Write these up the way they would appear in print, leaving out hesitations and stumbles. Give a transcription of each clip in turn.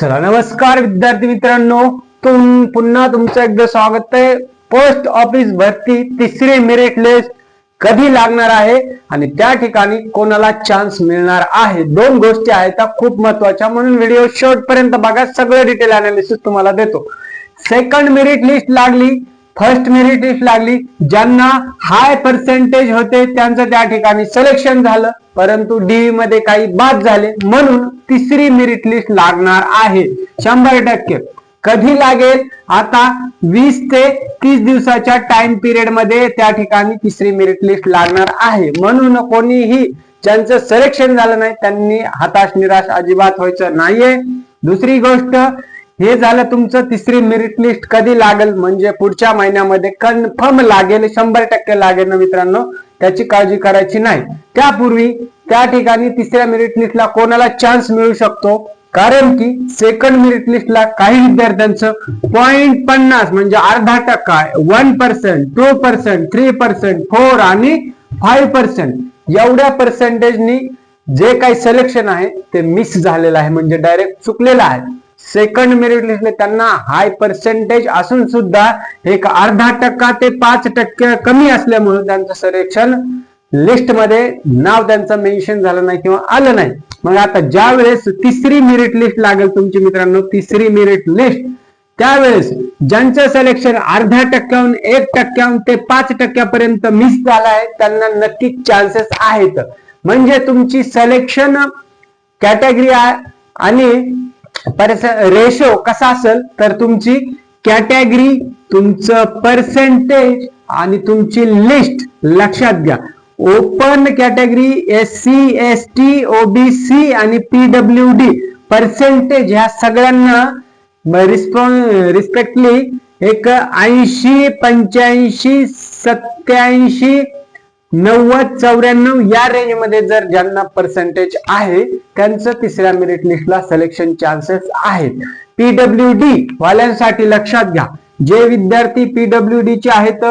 चला नमस्कार विद्यार्थी मित्रांनो, पुन्हा तुमचं एकदा स्वागत आहे। पोस्ट ऑफिस भरती तिसरी मेरिट लिस्ट कधी लागणार आहे आणि त्या ठिकाणी कोणाला चान्स मिळणार आहे, दोन गोष्टी आहेत त्या खूप महत्त्वाच्या, म्हणून व्हिडिओ शेवट पर्यंत बघा, सगळं डिटेल अनालिसिस तुम्हाला देतो। सेकंड मेरिट लिस्ट लागली, फर्स्ट मेरिट लिस्ट लागली, ज्यांना हाय पर्सेंटेज होते त्यांचं त्या ठिकाणी सिलेक्शन झालं, परंतु डीई मध्ये काही बाद झाले, म्हणून तिसरी मेरिट लिस्ट लागणार आहे 100%। कधी लागेल? आता 20 ते 30 दिवसाच्या टाइम पिरियड मध्ये त्या ठिकाणी तिसरी मेरिट लिस्ट लागणार आहे, म्हणून कोणीही ज्यांचं सिलेक्शन झालं नाही त्यांनी हताश निराश अजिबात व्हायचं नाहीये। दुसरी गोष्ट, हे झालं तुमचं तिसरी मेरिट लिस्ट कधी लागेल म्हणजे पुढच्या महिन्यामध्ये कन्फर्म लागेल, 100% लागेल ना मित्रांनो, त्याची काळजी करायची नाही। त्यापूर्वी त्या ठिकाणी तिसऱ्या मेरिट लिस्टला कोणाला चान्स मिळू शकतो, कारण की सेकंड मेरिट लिस्टला काही विद्यार्थ्यांचं 0.50 म्हणजे अर्धा टक्का, 1%, 2%, 3%, 4 आणि 5% एवढ्या पर्सेंटेजनी जे काही सिलेक्शन आहे ते मिस झालेलं आहे, म्हणजे डायरेक्ट चुकलेलं आहे। सेकंड मेरिट लिस्टला त्यांना हाय पर्सेंटेज असून सुद्धा एक अर्धा टक्का ते 5% कमी असल्यामुळे त्यांचं सिलेक्शन लिस्ट मध्ये नाव त्यांचं मेन्शन झालं नाही किंवा आलं नाही। मग आता ज्या वेळेस तिसरी मेरिट लिस्ट लागेल तुमची मित्रांनो, तिसरी मेरिट लिस्ट, त्यावेळेस ज्यांचं सिलेक्शन अर्ध्या टक्क्याहून 1% ते 5% पर्यंत मिस झालं आहे त्यांना नक्की चान्सेस आहेत। म्हणजे तुमची सिलेक्शन कॅटेगरी आणि रेशो कसा असेल तर तुमची कॅटेगरी, तुमचं पर्सेंटेज आणि तुमची लिस्ट लक्षात घ्या। Open category, SC, ST, OBC आणि PWD पर्सेंटेज ह्या सगळ्यांना रिस्पेक्टली एक 80, 85, 87, 90, 94 या रेंज मध्ये जर ज्यांना पर्सेंटेज आहे त्यांचं तिसऱ्या मेरिट लिस्टला सिलेक्शन चान्सेस आहेत। PWD वाल्यांसाठी लक्षात घ्या, जे विद्यार्थी PWD चे आहेत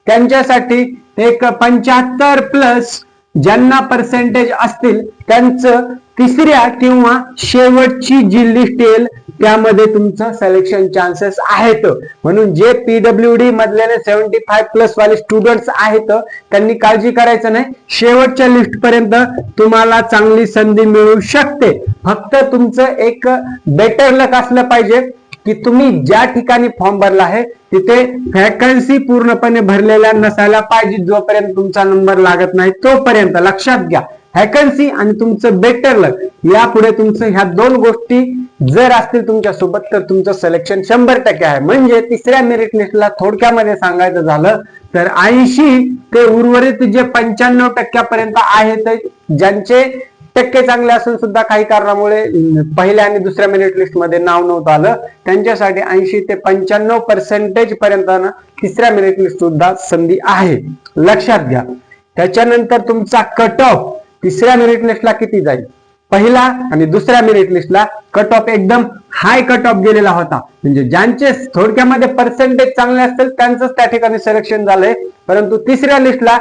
त्यांच्यासाठी एक 75+ ज्यांना पर्सेंटेज असतील त्यांचं तिसऱ्या किंवा शेवटची जी लिस्ट येईल त्यामध्ये तुमचं सिलेक्शन चान्सेस आहेत। म्हणून जे PWD मधले 75+ वाले स्टुडंट्स आहेत त्यांनी काळजी करायचं नाही, शेवटच्या लिस्ट पर्यंत तुम्हाला चांगली संधी मिळू शकते। फक्त तुमचं एक बेटर लक असलं पाहिजे की तुम्ही ज्या ठिकाणी फॉर्म भरला आहे तिथे वॅकन्सी पूर्णपणे भरलेल्या नसायला पाहिजे। जोपर्यंत तुमचा नंबर लागत नाही तोपर्यंत लक्षात घ्या, वॅकन्सी आणि तुमचं बेटर लक यापुढे तुमचं ह्या दोन गोष्टी जर असतील तुमच्या सोबत तर तुमचं सिलेक्शन 100% आहे। म्हणजे तिसऱ्या मेरिट लिस्टला थोडक्यामध्ये सांगायचं झालं तर 80 ते उर्वरित जे 95% पर्यंत आहेत, ज्यांचे टक्के चांगले असून सुद्धा काही कारणामुळे पहिल्या आणि दुसऱ्या मेरिट लिस्ट मध्ये नाव नव्हतं आलं, त्यांच्यासाठी 80 ते 95% पर्यंत तिसऱ्या मेरिट लिस्ट सुद्धा संधी आहे, लक्षात घ्या। त्याच्यानंतर तुमचा कट ऑफ तिसऱ्या मेरिट लिस्टला किती जाईल? पहिला आणि दुसऱ्या मेरिट लिस्टला कट ऑफ एकदम हाय कट ऑफ गेलेला होता, म्हणजे ज्यांचे थोडक्यामध्ये पर्सेंटेज चांगले असतील त्यांचं त्या ठिकाणी सिलेक्शन झालंय, परंतु तिसऱ्या लिस्टला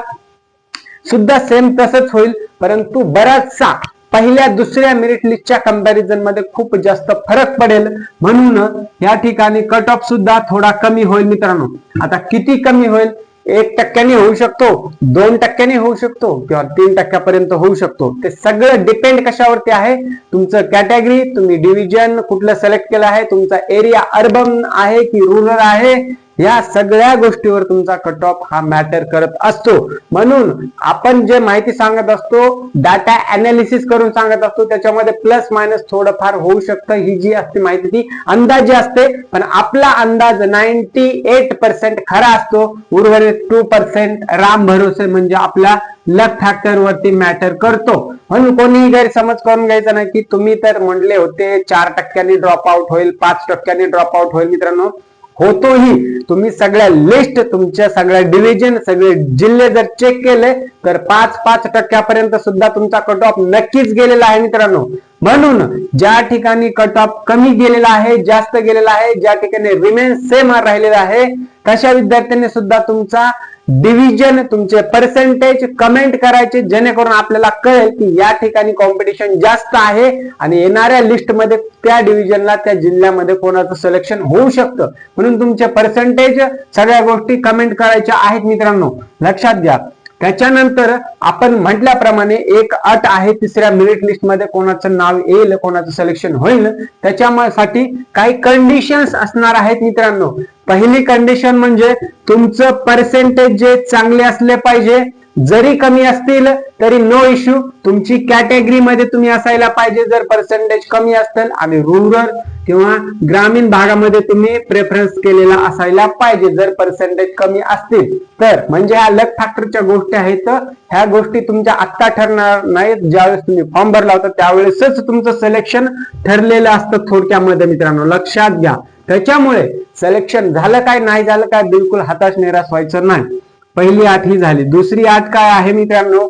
सुद्धा सेम तसंच होईल, परंतु बराचसा पहिल्या दुसऱ्या मेरिट लिस्टच्या कंपॅरिझन मध्ये खूप जास्त फरक पडेल, म्हणून या ठिकाणी कट ऑफ सुद्धा थोडा कमी होईल मित्रांनो। आता किती कमी होईल? 1% होऊ शकतो, 2% होऊ शकतो किंवा 3% पर्यंत होऊ शकतो। ते सगळं डिपेंड कशावरती आहे? तुमचं कॅटेगरी, तुम्ही डिव्हिजन कुठलं सिलेक्ट केलं आहे, तुमचा एरिया अर्बन आहे की रुरल आहे, या सगळ्या गोष्टीवर तुमचा कट ऑफ हा मॅटर करत असतो। म्हणून आपण जे माहिती सांगत असतो डाटा अनालिसिस करून सांगत असतो, त्याच्यामध्ये प्लस मायनस थोडंफार होऊ शकतं। ही जी असते माहिती ती अंदाजे असते, पण आपला अंदाज 98% खरा असतो, उर्वरित 2% राम भरोसे म्हणजे आपल्या लक फॅक्टर वरती मॅटर करतो। म्हणून कोणीही गैरसमज करून घ्यायचा नाही की तुम्ही तर म्हणले होते 4% ड्रॉप आउट होईल, 5% ड्रॉप आउट होईल, मित्रांनो होतोही। तुम्ही सगळ्या लिस्ट, तुमच्या सगळ्या डिव्हिजन, सगळे जिल्हे जर चेक केले तर 5% पर्यंत सुद्धा तुमचा कट ऑफ नक्कीच गेलेला आहे मित्रांनो। म्हणून ज्या ठिकाणी कट ऑफ कमी गेलेला आहे, जास्त गेलेला आहे, ज्या ठिकाणी रिमेन सेम राहिलेला आहे, तशा विद्यार्थ्यांनी सुद्धा तुमचा डिव्हिजन, तुमचे पर्सेंटेज कमेंट करायचे, जेणेकरून आपल्याला कळेल की या ठिकाणी कॉम्पिटिशन जास्त आहे आणि येणाऱ्या लिस्ट मध्ये त्या डिव्हिजनला, त्या जिल्ह्यामध्ये कोणाचं सिलेक्शन होऊ शकतं. म्हणून तुमचे पर्सेंटेज सगळ्या गोष्टी कमेंट करायच्या आहेत मित्रांनो, लक्षात घ्या. त्याच्यानंतर आपण म्हटल्याप्रमाणे एक अट आहे, तिसऱ्या मेरिट लिस्ट मध्ये कोणाचं नाव येईल, कोणाचं सिलेक्शन होईल, त्याच्यासाठी काही कंडिशन्स असणार आहेत मित्रांनो. पहिली कंडिशन म्हणजे तुमचं पर्सेंटेज जे चांगले असले पाहिजे, जरी कमी असतील तरी नो इश्यू, तुमची कॅटेगरी मध्ये तुम्ही असायला पाहिजे जर पर्सेंटेज कमी असतील, आणि रुरल किंवा ग्रामीण भागामध्ये तुम्ही प्रेफरन्स केलेला असायला पाहिजे जर पर्सेंटेज कमी असतील तर. म्हणजे ह्या लक फॅक्टरच्या गोष्टी आहेत, ह्या गोष्टी तुमच्या आत्ता ठरणार नाहीत, ज्यावेळेस तुम्ही फॉर्म भरला होता त्यावेळेसच तुमचं सिलेक्शन ठरलेलं असतं थोडक्यामध्ये मित्रांनो, लक्षात घ्या. त्याच्यामुळे सिलेक्शन झालं काय नाही झालं काय बिलकुल हताश निराश व्हायचं नाही. पहिली अट ही झाली. दुसरी अट काय आहे मित्रांनो,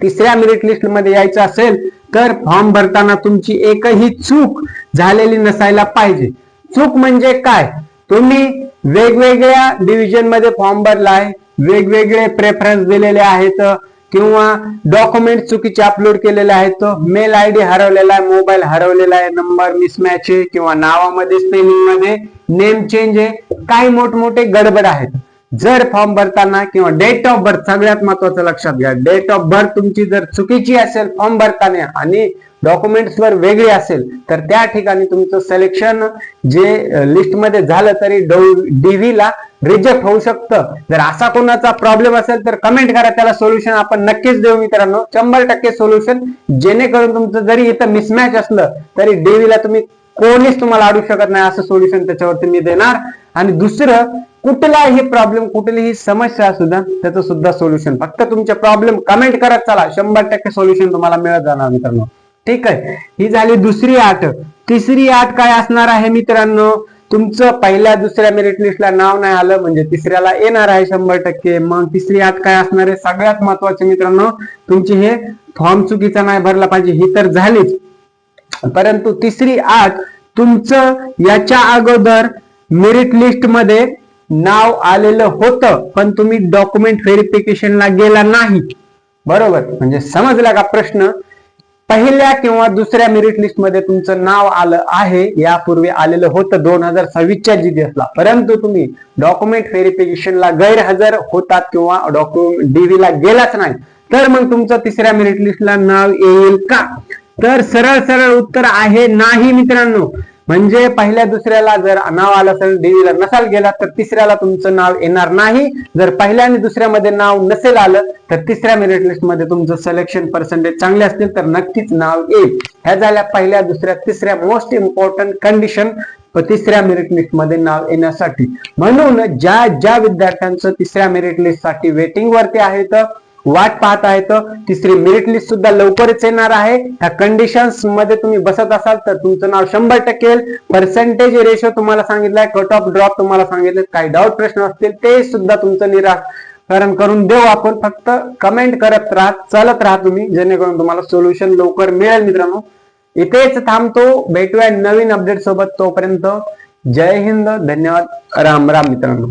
तिसऱ्या मेरिट लिस्ट मध्ये यायचं असेल तर फॉर्म भरताना तुमची एकही चूक झालेली नसायला पाहिजे. चूक म्हणजे काय, तुम्ही वेगवेगळ्या डिव्हिजन मध्ये फॉर्म भरलाय, वेगवेगळे प्रेफरन्स दिलेले आहेत, किंवा डॉक्युमेंट चुकीचे अपलोड केलेले आहेत, मेल आयडी हरवलेला आहे, मोबाईल हरवलेला आहे, नंबर मिसमॅच आहे, किंवा नावामध्ये स्पेलिंग मध्ये नेम चेंज आहे, काही मोठमोठे गडबड आहेत. जर फॉर्म भरताना किंवा डेट ऑफ बर्थ, सगळ्यात महत्वाचं लक्षात घ्या, डेट ऑफ बर्थ तुमची जर चुकीची असेल फॉर्म भरताना आणि डॉक्युमेंट्स वर वेगळी असेल तर त्या ठिकाणी तुमचं सिलेक्शन जे लिस्ट मध्ये झालं तरी डीव्ही ला रिजेक्ट होऊ शकतं. जर असा कोणाचा प्रॉब्लेम असेल तर कमेंट करा, त्याला सोल्युशन आपण नक्कीच देऊ मित्रांनो, 100% सोल्युशन. जेणेकरून तुमचं जरी इथं मिसमॅच असलं तरी डीव्ही ला तुम्ही कोणीच तुम्हाला अडू शकत नाही, असं सोल्युशन त्याच्यावरती मी देणार. आणि दुसरं, कुठलाही प्रॉब्लेम, कुठलीही समस्या असू द्या, त्याचं सुद्धा सोल्युशन, फक्त तुमचे प्रॉब्लेम कमेंट करत चला, 100% सोल्युशन तुम्हाला मिळत जाणार मित्रांनो. ठीक आहे, ही झाली दुसरी अट. तिसरी अट काय असणार आहे मित्रांनो, तुमचं पहिल्या दुसऱ्या मेरिट लिस्टला नाव नाही आलं म्हणजे तिसऱ्याला येणार आहे 100%. मग तिसरी अट काय असणार आहे, सगळ्यात महत्वाचे मित्रांनो, तुमची हे फॉर्म चुकीचा नाही भरला पाहिजे, ही तर झालीच. परंतु तिसरी अट, तुमचं याच्या अगोदर मेरिट लिस्ट मध्ये नाव आलेलं होतं पण तुम्ही डॉक्युमेंट व्हेरिफिकेशनला गेला नाही, बरोबर. म्हणजे समजला का प्रश्न, पहिल्या किंवा दुसऱ्या मेरिट लिस्ट मध्ये तुमचं नाव आलं आहे, यापूर्वी आलेलं होतं 2026च्या GDS-ला, परंतु तुम्ही डॉक्युमेंट व्हेरिफिकेशनला गैरहजर होतात किंवा डॉक्युमेंट डीव्ही ला गेलाच नाही, तर मग तुमचं तिसऱ्या मेरिट लिस्टला नाव येईल का, तर सरळ सरळ उत्तर आहे नाही मित्रांनो. म्हणजे पहिल्या दुसऱ्याला जर नाव आलं असेल, डीव्हीला नसाल गेला तर तिसऱ्याला तुमचं नाव येणार नाही. जर पहिल्या आणि दुसऱ्यामध्ये नाव नसेल आलं तर तिसऱ्या मेरिट लिस्ट मध्ये तुमचं सिलेक्शन पर्सेंटेज चांगले असतील तर नक्कीच नाव येईल. ह्या झाल्या पहिल्या, दुसऱ्या, तिसऱ्या मोस्ट इम्पॉर्टंट कंडिशन तिसऱ्या मेरिट लिस्ट मध्ये नाव येण्यासाठी. म्हणून ज्या ज्या विद्यार्थ्यांचं तिसऱ्या मेरिट लिस्ट साठी वेटिंग वरती आहेत, वाट पाहत आहेत, तिसरी मेरिट लिस्ट सुद्धा लवकरच येणार आहे. ह्या कंडिशन्स मध्ये तुम्ही बसत असाल तर तुमचं नाव 100% येईल. पर्सेंटेज रेशो तुम्हाला सांगितलाय, कट ऑफ ड्रॉप तुम्हाला सांगितले, काही डाऊट प्रश्न असतील ते सुद्धा तुमचं निराकरण करून देऊ आपण. फक्त कमेंट करत राहा, चालत राहा तुम्ही, जेणेकरून तुम्हाला सोल्युशन लवकर मिळेल मित्रांनो. इथेच थांबतो, भेटूया नवीन अपडेट सोबत. तोपर्यंत जय हिंद, धन्यवाद, राम राम मित्रांनो.